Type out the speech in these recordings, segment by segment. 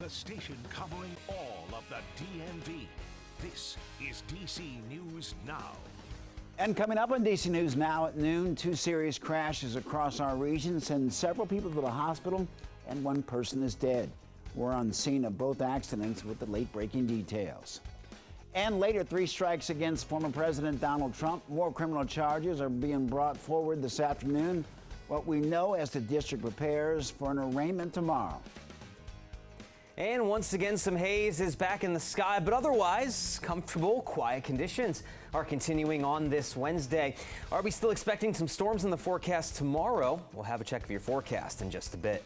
The station covering all of the DMV. This is DC News Now. And coming up on DC News Now at noon, 2 serious crashes across our region send several people to the hospital and 1 person is dead. We're on the scene of both accidents with the late-breaking details. And later, 3 strikes against former President Donald Trump. More criminal charges are being brought forward this afternoon. What we know as the district prepares for an arraignment tomorrow. And once again, some haze is back in the sky, but otherwise comfortable, quiet conditions are continuing on this Wednesday. Are we still expecting some storms in the forecast tomorrow? We'll have a check of your forecast in just a bit.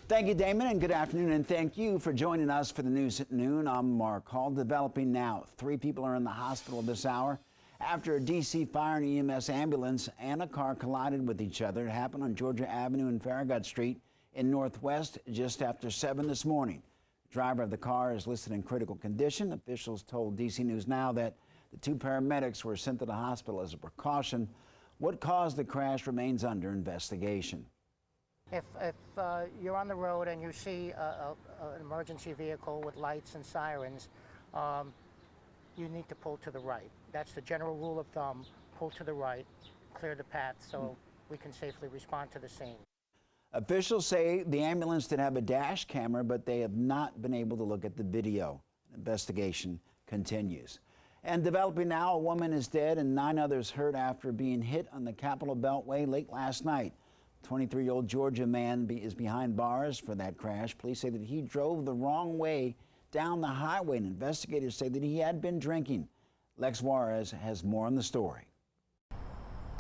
Thank you, Damon, and good afternoon, and thank you for joining us for the news at noon. I'm Mark Hall. Developing now, 3 people are in the hospital this hour after a D.C. fire and EMS ambulance and a car collided with each other. It happened on Georgia Avenue and Farragut Street in Northwest just after 7 this morning. The driver of the car is listed in critical condition. Officials told DC News Now that the 2 paramedics were sent to the hospital as a precaution. What caused the crash remains under investigation. If you're on the road and you see an emergency vehicle with lights and sirens, you need to pull to the right. That's the general rule of thumb. Pull to the right, clear the path so we can safely respond to the scene. Officials say the ambulance did have a dash camera, but they have not been able to look at the video. Investigation continues. And developing now, a woman is dead and 9 others hurt after being hit on the Capitol Beltway late last night. 23-year-old Georgia man is behind bars for that crash. Police say that he drove the wrong way down the highway, and investigators say that he had been drinking. Lex Juarez has more on the story.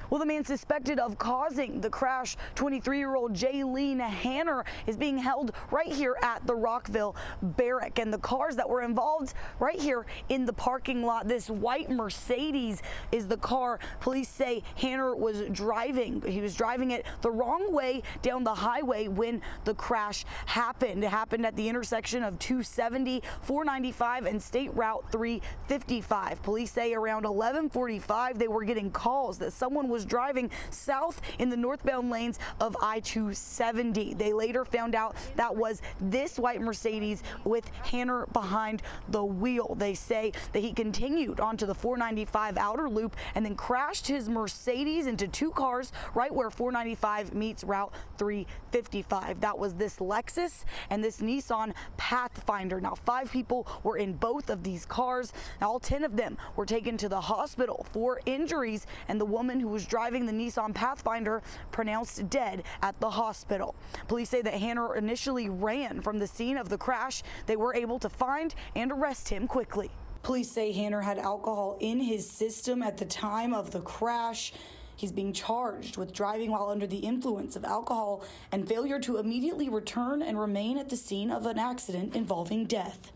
Well, the man suspected of causing the crash, 23-year-old Jaylene Hanner, is being held right here at the Rockville Barrack. And the cars that were involved right here in the parking lot, this white Mercedes is the car police say Hanner was driving. He was driving it the wrong way down the highway when the crash happened. It happened at the intersection of 270, 495, and State Route 355. Police say around 11:45 they were getting calls that someone was driving south in the northbound lanes of I-270. They later found out that was this white Mercedes with Hanner behind the wheel. They say that he continued onto the 495 outer loop and then crashed his Mercedes into 2 cars right where 495 meets Route 355. That was this Lexus and this Nissan Pathfinder. Now 5 people were in both of these cars. Now, all 10 of them were taken to the hospital for injuries, and the woman who was driving the Nissan Pathfinder pronounced dead at the hospital. Police say that Hanner initially ran from the scene of the crash. They were able to find and arrest him quickly. Police say Hanner had alcohol in his system at the time of the crash. He's being charged with driving while under the influence of alcohol and failure to immediately return and remain at the scene of an accident involving death.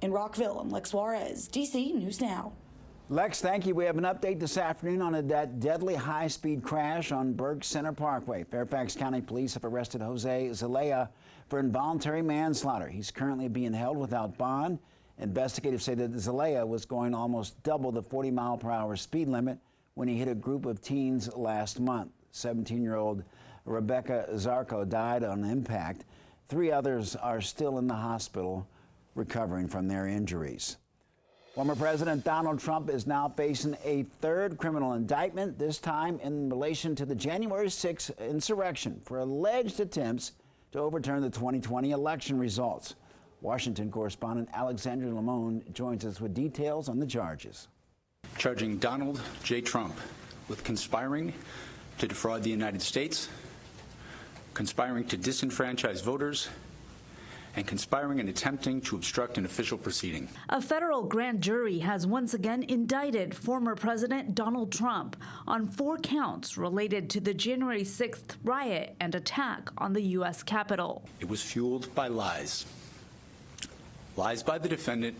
In Rockville, I'm Lex Juarez, DC News Now. Lex, thank you. We have an update this afternoon on that deadly high-speed crash on Burke Center Parkway. Fairfax County Police have arrested Jose Zelaya for involuntary manslaughter. He's currently being held without bond. Investigators say that Zelaya was going almost double the 40-mile-per-hour speed limit when he hit a group of teens last month. 17-year-old Rebecca Zarco died on impact. 3 others are still in the hospital recovering from their injuries. Former President Donald Trump is now facing a 3rd criminal indictment, this time in relation to the January 6th insurrection for alleged attempts to overturn the 2020 election results. Washington correspondent Alexandra Lamone joins us with details on the charges. Charging Donald J. Trump with conspiring to defraud the United States, conspiring to disenfranchise voters, and conspiring and attempting to obstruct an official proceeding. A federal grand jury has once again indicted former President Donald Trump on 4 counts related to the January 6th riot and attack on the U.S. Capitol. It was fueled by lies. Lies by the defendant,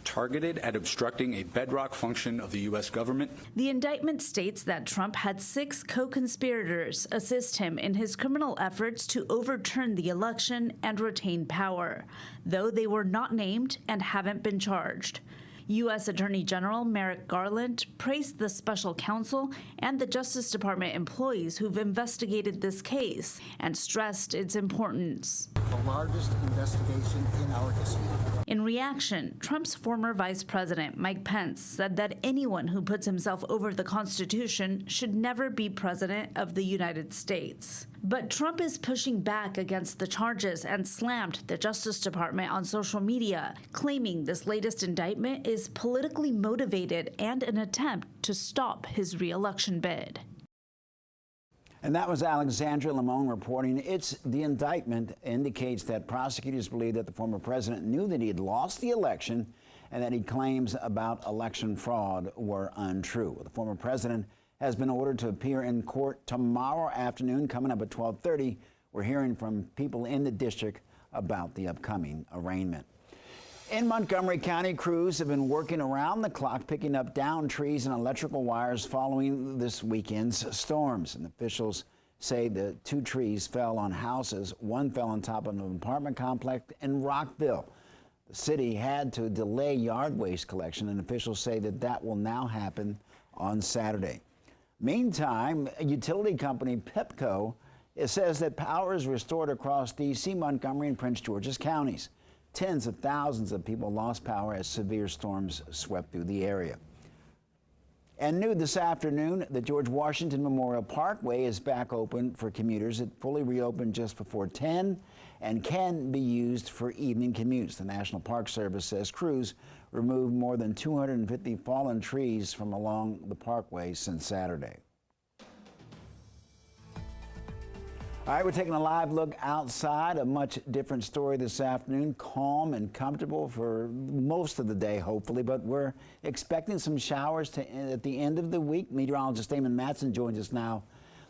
targeted at obstructing a bedrock function of the U.S. government. The indictment states that Trump had 6 co-conspirators assist him in his criminal efforts to overturn the election and retain power, though they were not named and haven't been charged. U.S. Attorney General Merrick Garland praised the special counsel and the Justice Department employees who've investigated this case and stressed its importance. the largest investigation in our history. In reaction, Trump's former Vice President Mike Pence said that anyone who puts himself over the Constitution should never be president of the United States. But Trump is pushing back against the charges and slammed the Justice Department on social media, claiming this latest indictment is politically motivated and an attempt to stop his re-election bid. And that was Alexandra Limon reporting. The indictment indicates that prosecutors believe that the former president knew that he had lost the election and that he claims about election fraud were untrue. The former president has been ordered to appear in court tomorrow afternoon, coming up at 12:30. We're hearing from people in the district about the upcoming arraignment. In Montgomery County, crews have been working around the clock picking up downed trees and electrical wires following this weekend's storms. And officials say the 2 trees fell on houses. One fell on top of an apartment complex in Rockville. The city had to delay yard waste collection, and officials say that will now happen on Saturday. Meantime, utility company PEPCO says that power is restored across D.C., Montgomery, and Prince George's counties. Tens of thousands of people lost power as severe storms swept through the area. And new this afternoon, the George Washington Memorial Parkway is back open for commuters. It fully reopened just before 10 and can be used for evening commutes. The National Park Service says crews removed more than 250 fallen trees from along the parkway since Saturday. All right, we're taking a live look outside. A much different story this afternoon. Calm and comfortable for most of the day, hopefully, but we're expecting some showers at the end of the week. Meteorologist Damon Matson joins us now.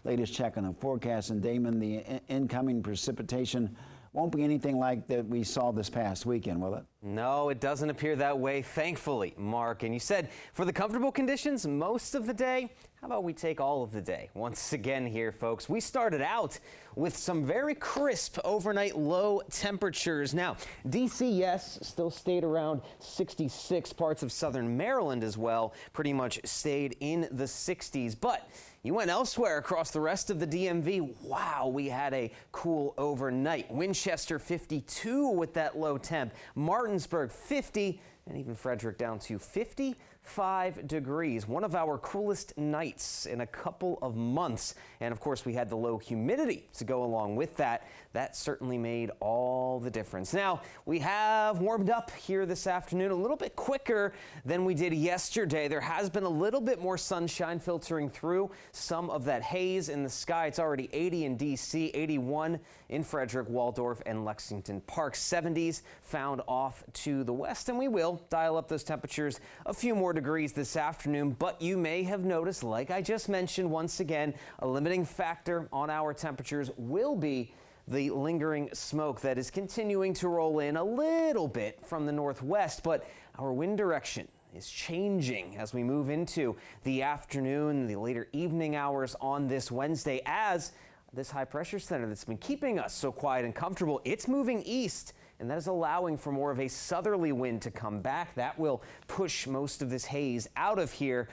Latest check on the forecast. And Damon, the incoming precipitation won't be anything like that we saw this past weekend, will it? No, it doesn't appear that way, thankfully, Mark. And you said for the comfortable conditions most of the day, how about we take all of the day? Once again here, folks, we started out with some very crisp overnight low temperatures. Now, D.C., yes, still stayed around 66. Parts of southern Maryland as well pretty much stayed in the 60s. But you went elsewhere across the rest of the DMV. Wow, we had a cool overnight. Winchester 52 with that low temp. Martinsburg 50, and even Frederick down to 55 degrees. One of our coolest nights in a couple of months. And of course, we had the low humidity to go along with that. That certainly made all the difference. Now, we have warmed up here this afternoon a little bit quicker than we did yesterday. There has been a little bit more sunshine filtering through some of that haze in the sky. It's already 80 in D.C., 81 in Frederick, Waldorf, and Lexington Park. 70s found off to the west, and we will dial up those temperatures a few more degrees this afternoon. But you may have noticed, like I just mentioned, once again, a limiting factor on our temperatures will be the lingering smoke that is continuing to roll in a little bit from the northwest, but our wind direction is changing as we move into the afternoon, the later evening hours on this Wednesday, as this high pressure center that's been keeping us so quiet and comfortable, it's moving east, and that is allowing for more of a southerly wind to come back. That will push most of this haze out of here,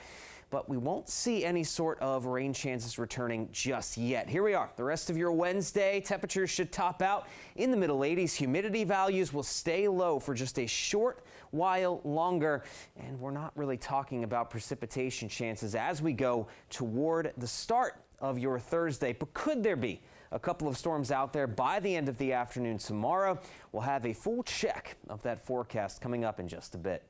but we won't see any sort of rain chances returning just yet. Here we are, the rest of your Wednesday. Temperatures should top out in the middle 80s. Humidity values will stay low for just a short while longer, and we're not really talking about precipitation chances as we go toward the start of your Thursday. But could there be a couple of storms out there by the end of the afternoon tomorrow? We'll have a full check of that forecast coming up in just a bit.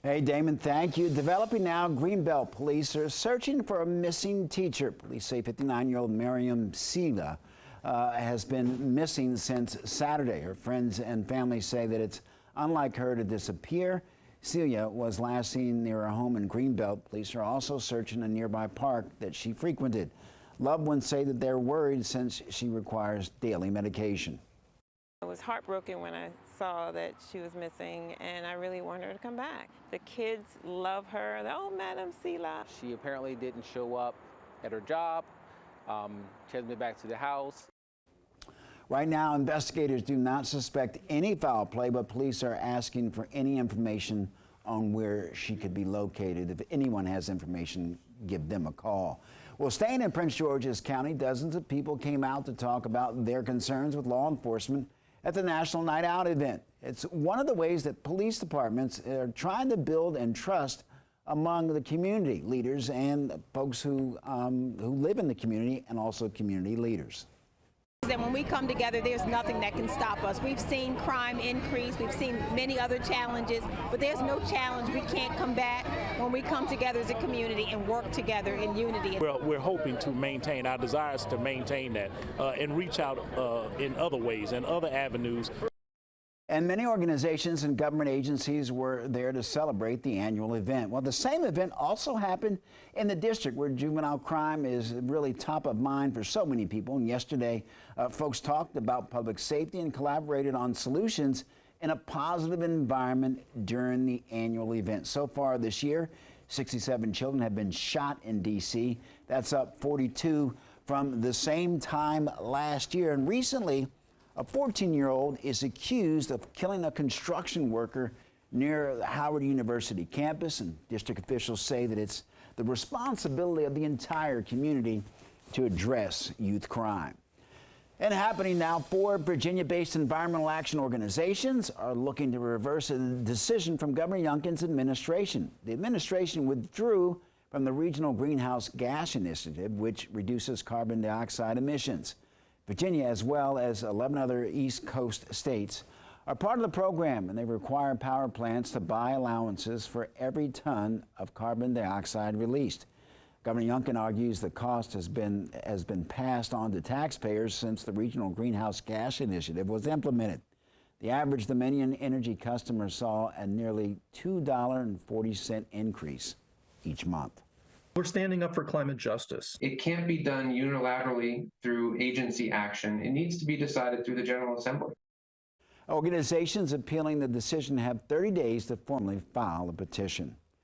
Hey, Damon, thank you. Developing now, Greenbelt police are searching for a missing teacher. Police say 59-year-old Miriam Sila has been missing since Saturday. Her friends and family say that it's unlike her to disappear. Celia was last seen near her home in Greenbelt. Police are also searching a nearby park that she frequented. Loved ones say that they're worried since she requires daily medication. I was heartbroken when I saw that she was missing, and I really wanted her to come back. The kids love her. They're, oh, Madam Sila. She apparently didn't show up at her job. She hasn't been back to the house. Right now, investigators do not suspect any foul play, but police are asking for any information on where she could be located. If anyone has information, give them a call. Well, staying in Prince George's County, dozens of people came out to talk about their concerns with law enforcement at the National Night Out event. It's one of the ways that police departments are trying to build and trust among the community leaders and folks who live in the community, and also community leaders. And when we come together, there's nothing that can stop us. We've seen crime increase, we've seen many other challenges, but there's no challenge we can't combat when we come together as a community and work together in unity. We're hoping to maintain, our desires to maintain that and reach out in other ways and other avenues. And many organizations and government agencies were there to celebrate the annual event. Well, the same event also happened in the district, where juvenile crime is really top of mind for so many people. And yesterday, folks talked about public safety and collaborated on solutions in a positive environment during the annual event. So far this year, 67 children have been shot in D.C. That's up 42 from the same time last year. And recently, a 14-year-old is accused of killing a construction worker near the Howard University campus, and district officials say that it's the responsibility of the entire community to address youth crime. And happening now, 4 Virginia-based environmental action organizations are looking to reverse a decision from Governor Youngkin's administration. The administration withdrew from the Regional Greenhouse Gas Initiative, which reduces carbon dioxide emissions. Virginia, as well as 11 other East Coast states, are part of the program, and they require power plants to buy allowances for every ton of carbon dioxide released. Governor Youngkin argues the cost has been passed on to taxpayers since the Regional Greenhouse Gas Initiative was implemented. The average Dominion Energy customer saw a nearly $2.40 increase each month. We're standing up for climate justice. It can't be done unilaterally through agency action. It needs to be decided through the General Assembly. Organizations appealing the decision have 30 days to formally file a petition.